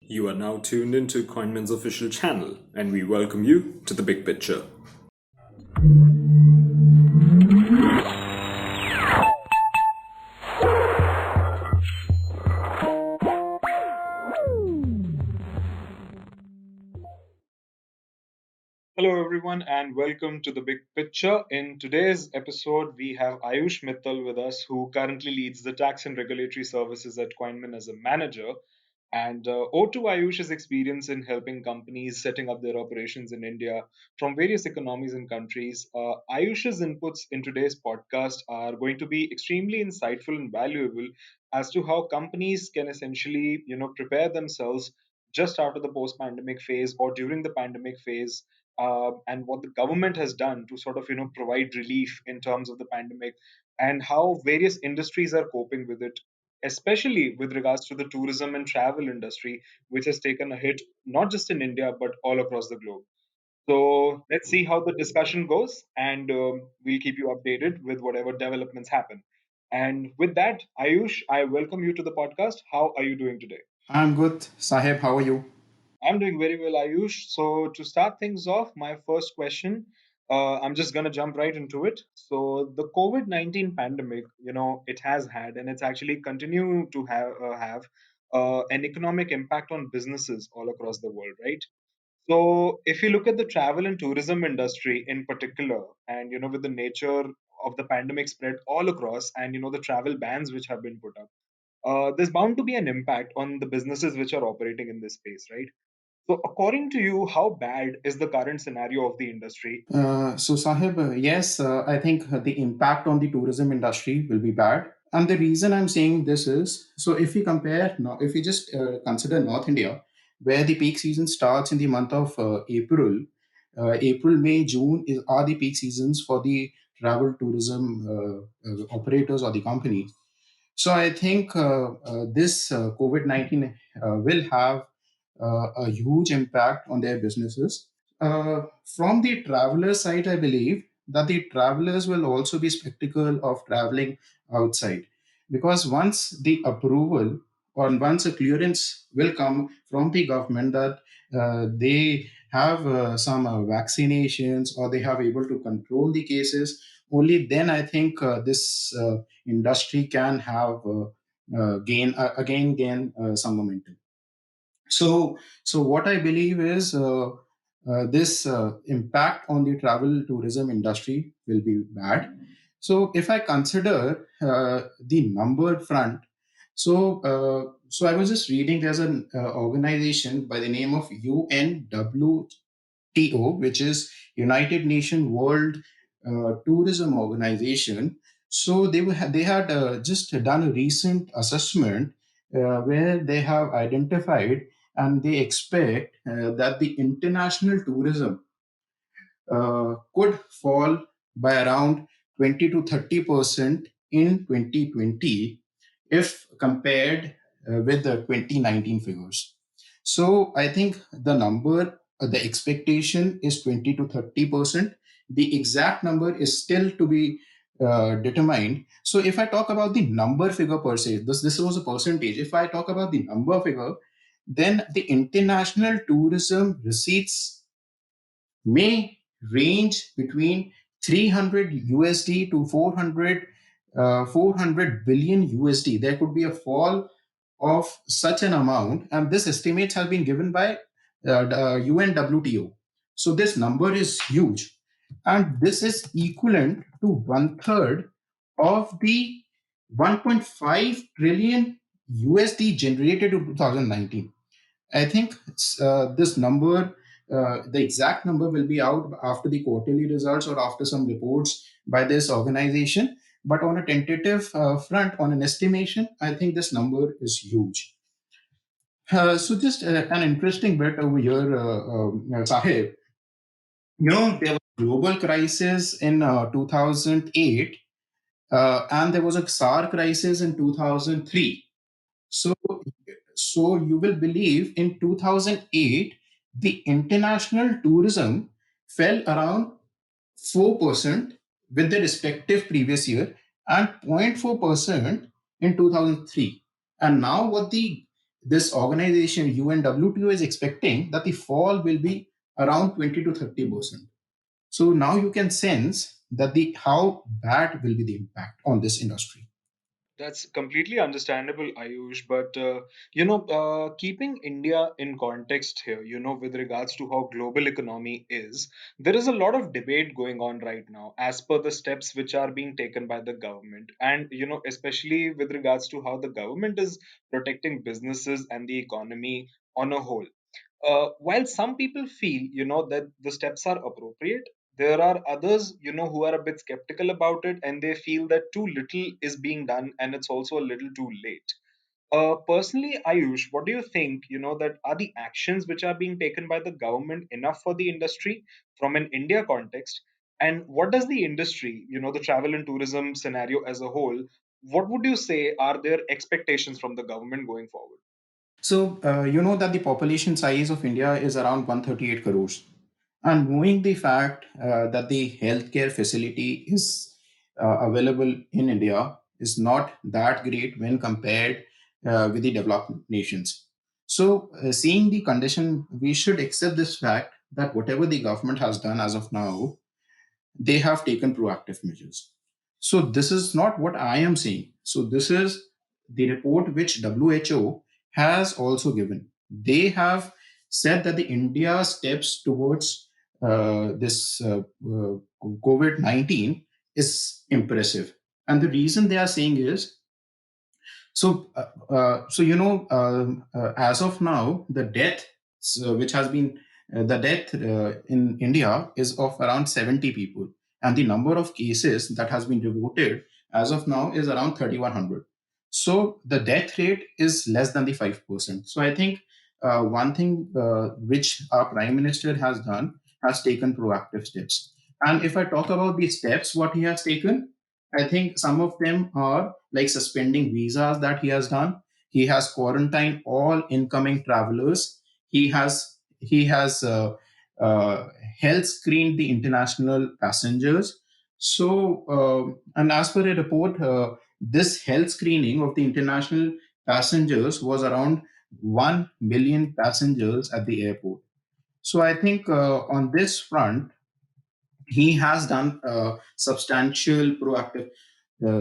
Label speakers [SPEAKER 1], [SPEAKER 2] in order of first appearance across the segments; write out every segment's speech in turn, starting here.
[SPEAKER 1] You are now tuned into Coinmen's official channel, and we welcome you to the big picture.
[SPEAKER 2] Hello, everyone, and welcome to the big picture. In today's episode, we have Ayush Mittal with us, who currently leads the tax and regulatory services at Coinmen as a manager. And owed to Ayush's experience in helping companies setting up their operations in India from various economies and countries, Ayush's inputs in today's podcast are going to be extremely insightful and valuable as to how companies can essentially, prepare themselves just after the post-pandemic phase or during the pandemic phase, and what the government has done to sort of provide relief in terms of the pandemic, and how various industries are coping with it, especially with regards to the tourism and travel industry, which has taken a hit not just in India but all across the globe. So let's see how the discussion goes, and we'll keep you updated with whatever developments happen. And with that, Ayush, I welcome you to the podcast. How are you doing today?
[SPEAKER 3] I'm good, Sahib. How are you?
[SPEAKER 2] I'm doing very well, Ayush. So, to start things off, my first question, I'm just going to jump right into it. So, the COVID-19 pandemic, it has had and it's actually continue to have an economic impact on businesses all across the world, right? So, if you look at the travel and tourism industry in particular, and with the nature of the pandemic spread all across, and the travel bans which have been put up, there's bound to be an impact on the businesses which are operating in this space, right? So, according to you, how bad is the current scenario of the industry?
[SPEAKER 3] Sahib, yes, I think the impact on the tourism industry will be bad. And the reason I'm saying this is so if we compare, if we just consider North India, where the peak season starts in the month of April, April, May, June are the peak seasons for the travel tourism operators or the companies. So I think this COVID-19 will have a huge impact on their businesses. From the traveler side, I believe that the travelers will also be skeptical of traveling outside, because once the approval or once a clearance will come from the government that they have some vaccinations or they have able to control the cases, only then I think this industry can have gain some momentum. So what I believe is this impact on the travel tourism industry will be bad. So if I consider the number front, so I was just reading there's an organization by the name of UNWTO, which is United Nations World Tourism Organization. So they had just done a recent assessment where they have identified and they expect that the international tourism could fall by around 20 to 30% in 2020 if compared with the 2019 figures. So I think the number, the expectation is 20 to 30%. The exact number is still to be determined. So if I talk about the number figure per se, this was a percentage. If I talk about the number figure, then the international tourism receipts may range between 300 USD to 400 billion USD. There could be a fall of such an amount, and this estimates have been given by the UNWTO. So this number is huge, and this is equivalent to one third of the 1.5 trillion USD generated in 2019. I think this number, the exact number will be out after the quarterly results or after some reports by this organization. But on a tentative front, on an estimation, I think this number is huge. So just an interesting bit over here, Sahib. There was a global crisis in 2008, and there was a SAR crisis in 2003. So, so you will believe in 2008, the international tourism fell around 4% with the respective previous year and 0.4% in 2003. And now what this organization UNWTO is expecting that the fall will be around 20 to 30%. So now you can sense that the how bad will be the impact on this industry.
[SPEAKER 2] That's completely understandable, Ayush. But keeping India in context here, with regards to how global economy is, there is a lot of debate going on right now, as per the steps which are being taken by the government, and especially with regards to how the government is protecting businesses and the economy on a whole. While some people feel that the steps are appropriate, there are others who are a bit skeptical about it, and they feel that too little is being done and it's also a little too late. Personally, Ayush, what do you think, that are the actions which are being taken by the government enough for the industry from an India context? And what does the industry, the travel and tourism scenario as a whole, what would you say are their expectations from the government going forward?
[SPEAKER 3] So, you know that the population size of India is around 138 crores. And knowing the fact that the healthcare facility is available in India is not that great when compared with the developed nations. So, seeing the condition, we should accept this fact that whatever the government has done as of now, they have taken proactive measures. So this is not what I am saying. So this is the report which WHO has also given. They have said that the India steps towards this COVID-19 is impressive. And the reason they are saying is as of now, the death which has been the death in India is of around 70 people, and the number of cases that has been reported as of now is around 3,100. So the death rate is less than the 5%. So I think one thing which our Prime Minister has done has taken proactive steps. And if I talk about the steps what he has taken, I think some of them are like suspending visas that he has done. He has quarantined all incoming travelers. He has health screened the international passengers. And as per a report, this health screening of the international passengers was around 1 million passengers at the airport. So I think on this front, he has done substantial proactive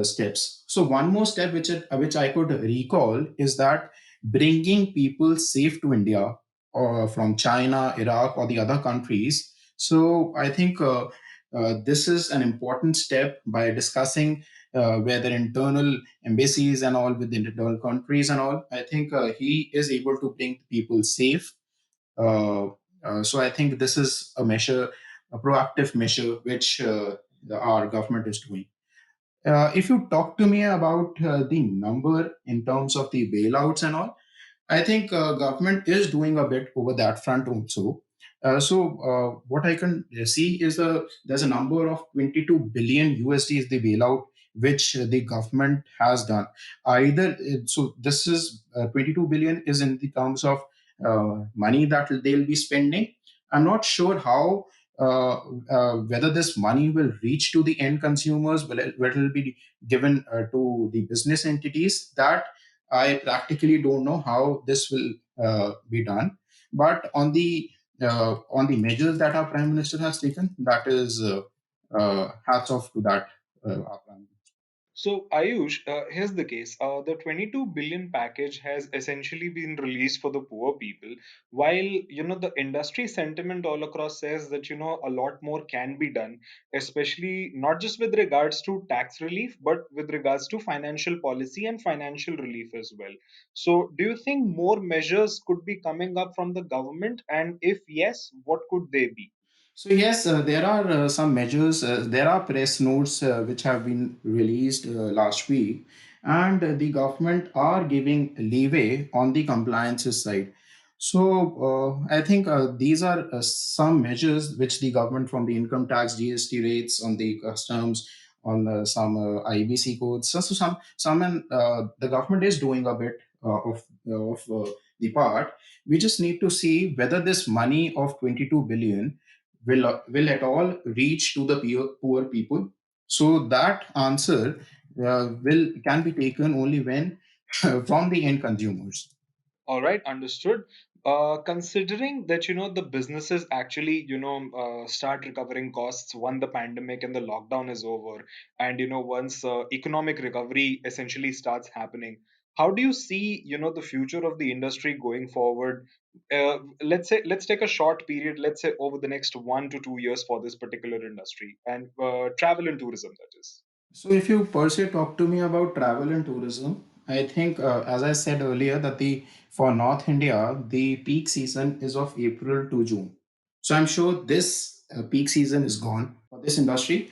[SPEAKER 3] steps. So one more step which I could recall is that bringing people safe to India or from China, Iraq, or the other countries. So I think this is an important step by discussing whether internal embassies and all with the internal countries and all. I think he is able to bring people safe. Uh, so I think this is a proactive measure which our government is doing. If you talk to me about the number in terms of the bailouts and all, I think government is doing a bit over that front also. What I can see is there's a number of 22 billion USD is the bailout which the government has done. This is 22 billion is in the terms of money that they'll be spending. I'm not sure how whether this money will reach to the end consumers, whether it will be given to the business entities. That I practically don't know how this will be done. But on the measures that our prime minister has taken, that is hats off to that our prime minister.
[SPEAKER 2] So, Ayush, here's the case. The 22 billion package has essentially been released for the poor people, while the industry sentiment all across says that a lot more can be done, especially not just with regards to tax relief, but with regards to financial policy and financial relief as well. So, do you think more measures could be coming up from the government, and if yes, what could they be?
[SPEAKER 3] So yes, there are some measures. There are press notes which have been released last week, and the government are giving leeway on the compliances side. I think these are some measures which the government, from the income tax, GST rates, on the customs, on some IBC codes. The government is doing a bit of the part. We just need to see whether this money of 22 billion will at all reach to the poor people. So that answer will can be taken only when from the end consumers.
[SPEAKER 2] All right, understood. Considering that the businesses actually start recovering costs once the pandemic and the lockdown is over, and once economic recovery essentially starts happening, how do you see the future of the industry going forward? Let's take a short period. Let's say over the next 1 to 2 years for this particular industry and travel and tourism. That is.
[SPEAKER 3] So, if you per se talk to me about travel and tourism, I think, as I said earlier, that the for North India, the peak season is of April to June. So, I'm sure this peak season is gone for this industry.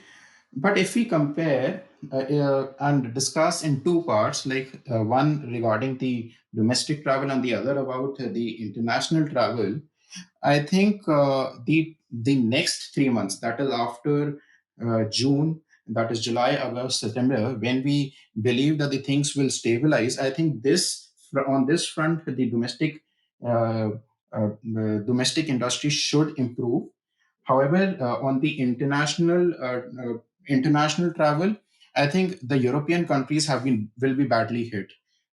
[SPEAKER 3] But if we compare and discuss in two parts, like one regarding the domestic travel and the other about the international travel, I think the next 3 months, that is after June, that is July, August, September, when we believe that the things will stabilize, I think on this front, the uh, domestic industry should improve. However, on the international travel, I think the European countries have been will be badly hit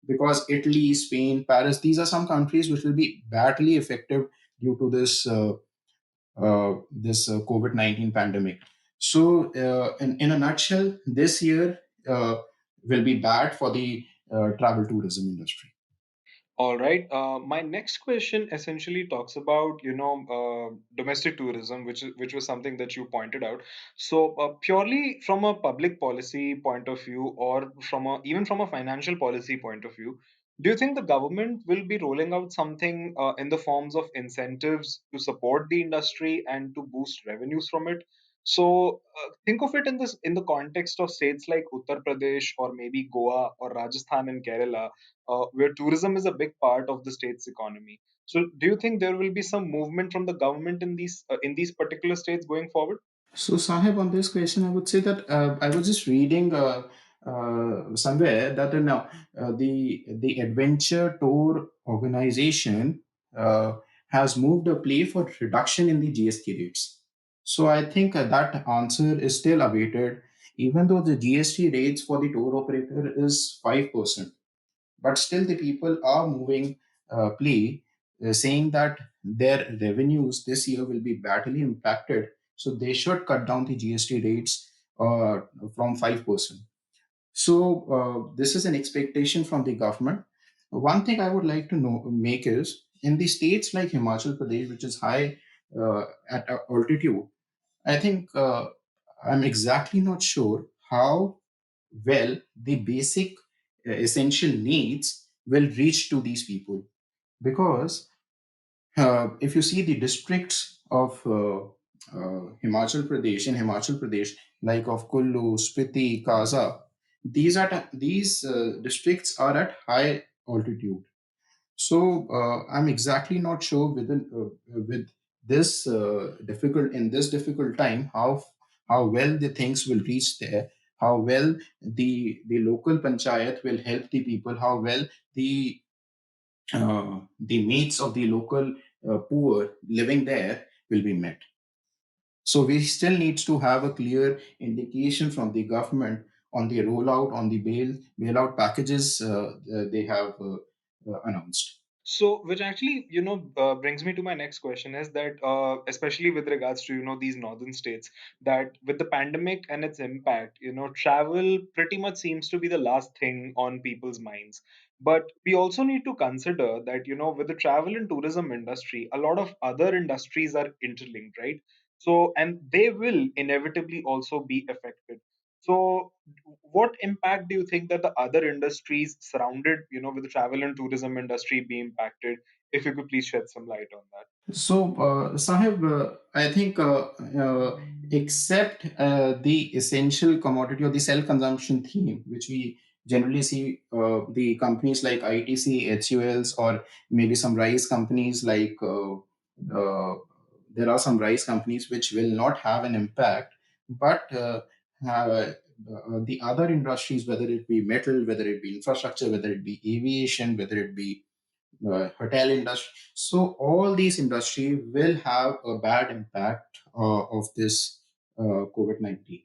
[SPEAKER 3] because Italy, Spain, Paris, these are some countries which will be badly affected due to this COVID-19 pandemic. So, in a nutshell, this year will be bad for the travel tourism industry.
[SPEAKER 2] All right. My next question essentially talks about domestic tourism, which was something that you pointed out. So purely from a public policy point of view, or even from a financial policy point of view, do you think the government will be rolling out something in the forms of incentives to support the industry and to boost revenues from it? So think of it in the context of states like Uttar Pradesh or maybe Goa or Rajasthan and Kerala, where tourism is a big part of the state's economy. So, do you think there will be some movement from the government in these particular states going forward?
[SPEAKER 3] So, Sahib, on this question, I would say that I was just reading somewhere that now the adventure tour organization has moved a play for reduction in the GST rates. So, I think that answer is still awaited, even though the GST rates for the tour operator is 5%. But still the people are moving plea, saying that their revenues this year will be badly impacted, so they should cut down the GST rates from 5%. So this is an expectation from the government. One thing I would like to make is, in the states like Himachal Pradesh, which is high at altitude, I think I'm exactly not sure how well the basic essential needs will reach to these people, because if you see the districts of Himachal Pradesh, like of Kullu, Spiti, Kaza, these districts are at high altitude. So I'm exactly not sure with this difficult time how well the things will reach there, how well the local panchayat will help the people, how well the the needs of the local poor living there will be met. So we still needs to have a clear indication from the government on the rollout, on the bailout packages they have announced.
[SPEAKER 2] So, which actually, brings me to my next question is that, especially with regards to, these northern states, that with the pandemic and its impact, travel pretty much seems to be the last thing on people's minds. But we also need to consider that, with the travel and tourism industry, a lot of other industries are interlinked, right? So, and they will inevitably also be affected. So, what impact do you think that the other industries surrounded, with the travel and tourism industry be impacted? If you could please shed some light on that.
[SPEAKER 3] So, Sahib, I think except the essential commodity or the self-consumption theme, which we generally see the companies like ITC, HULs, or maybe some rice companies like there are some rice companies which will not have an impact, but the other industries, whether it be metal, whether it be infrastructure, whether it be aviation, whether it be hotel industry. So all these industry will have a bad impact of this COVID-19.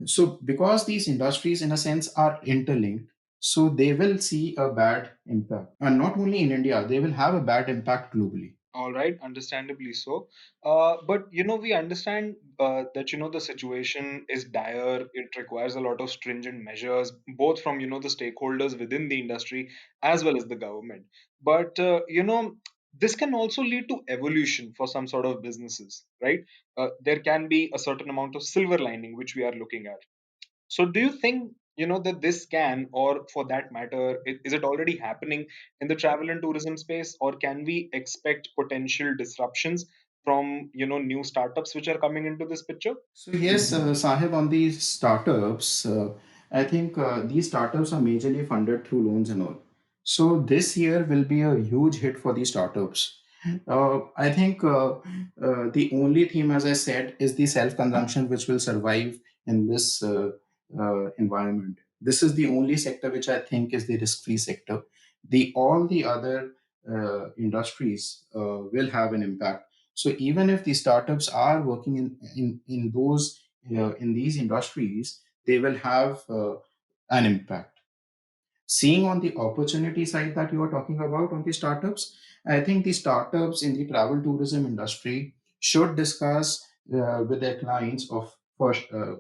[SPEAKER 3] So because these industries in a sense are interlinked, So they will see a bad impact. And not only in India, they will have a bad impact globally.
[SPEAKER 2] All right, understandably so. But we understand that the situation is dire. It requires a lot of stringent measures, both from the stakeholders within the industry as well as the government. But this can also lead to evolution for some sort of businesses, right? There can be a certain amount of silver lining which we are looking at. So, do you think that this can, or for that matter, is it already happening in the travel and tourism space, or can we expect potential disruptions from new startups which are coming into this picture?
[SPEAKER 3] So yes, Sahib, on these startups, I think these startups are majorly funded through loans and all. So this year will be a huge hit for these startups. I think the only theme, as I said, is the self-consumption which will survive in this environment. This is the only sector which I think is the risk-free sector. The all the other industries will have an impact. So even if the startups are working in those in these industries, they will have an impact. Seeing on the opportunity side that you are talking about on the startups, I think the startups in the travel tourism industry should discuss with their clients of for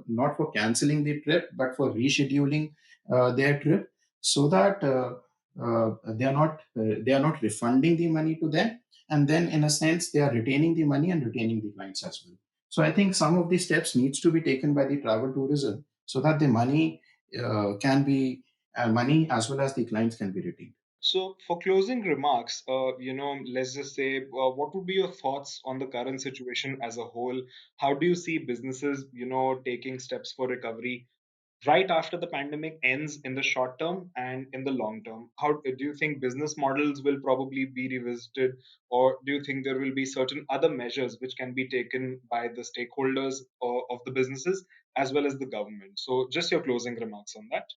[SPEAKER 3] not for canceling the trip but for rescheduling their trip, so that they are not refunding the money to them, and then in a sense they are retaining the money and retaining the clients as well. So I think some of these steps needs to be taken by the travel tourism so that the money can be money as well as the clients can be retained.
[SPEAKER 2] So, for closing remarks, let's just say, what would be your thoughts on the current situation as a whole? How do you see businesses, taking steps for recovery right after the pandemic ends in the short term and in the long term? How do you think business models will probably be revisited, or do you think there will be certain other measures which can be taken by the stakeholders of the businesses as well as the government? So, just your closing remarks on that.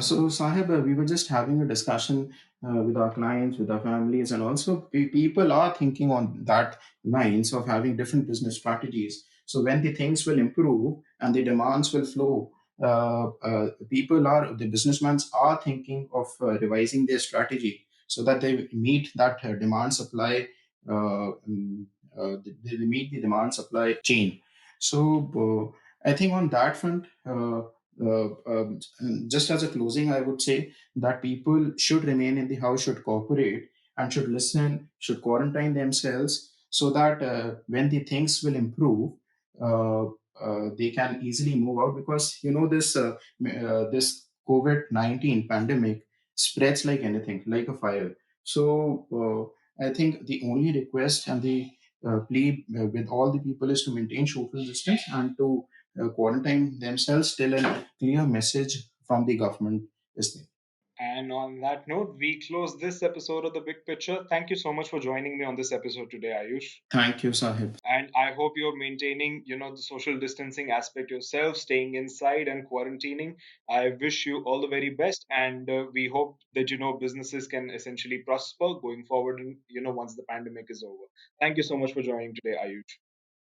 [SPEAKER 3] So, Sahib, we were just having a discussion with our clients, with our families, and also people are thinking on that lines of having different business strategies. So, when the things will improve and the demands will flow, the businessmen are thinking of revising their strategy so that they meet that demand supply, they meet the demand supply chain. So, I think on that front, just as a closing, I would say that people should remain in the house, should cooperate, and should listen, should quarantine themselves so that when the things will improve, they can easily move out, because this COVID-19 pandemic spreads like anything, like a fire. So I think the only request and the plea with all the people is to maintain social distance and to quarantine themselves till a clear message from the government is there.
[SPEAKER 2] And on that note, we close this episode of The Big Picture. Thank you so much for joining me on this episode today, Ayush.
[SPEAKER 3] Thank you, Sahib.
[SPEAKER 2] And I hope you're maintaining the social distancing aspect yourself, staying inside and quarantining. I wish you all the very best, and we hope that businesses can essentially prosper going forward, and once the pandemic is over. Thank you so much for joining today, Ayush.